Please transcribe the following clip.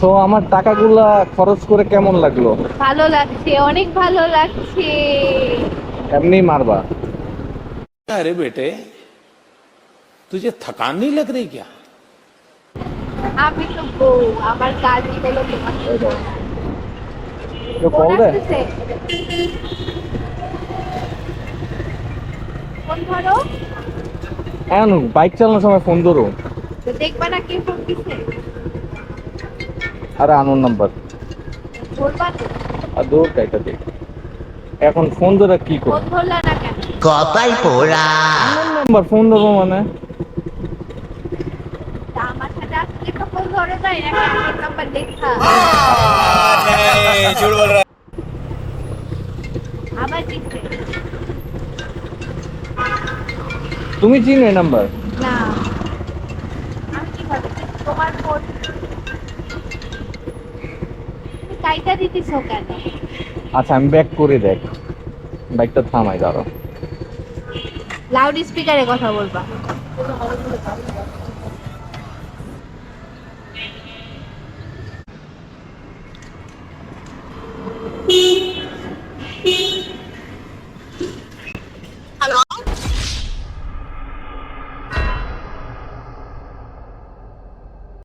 তো আমার টাকাগুলা খরচ করে কেমন লাগলো? ভালো লাগছে, অনেক ভালো লাগছে। এমনি মারবা? अरे बेटे तुझे थकान नहीं लग रही क्या? আমি তো বউ, আমার কাজই হলো তোমাকে এই দাও। মারা। কেউ ফোন কল দে? আসতেছে, ফোন ধরো। এখন বাইক চালানোর সময় ফোন ধরো? তো দেখবা না কে ফোন দিছে, আরে আনোর নাম্বার। ধরবা তো। আর দূর কাইটা দেখ, এখন ফোন ধরে কি ফোন করবো? ধরলা না কেন? কপাল পোড়া। আনোর নাম্বার, ফোন ধরবো মানে? তা আমার সাথে আসলে তো ফোন ধরো নাই নাকি আমার নাম্বার দেখা? नहीं झूठ बोल रहा है। আবার দিচ্ছে তুমি চিনো এই নাম্বার? না, আমি কিভাবে চিনবো তোমার ফোন? তুমি কাইটা দিতেছো কেন? আচ্ছা আমি ব্যাক করে দেখ, বাইকটা থামাই দাঁড়াও। লাউড স্পিকারে কথা বলবা।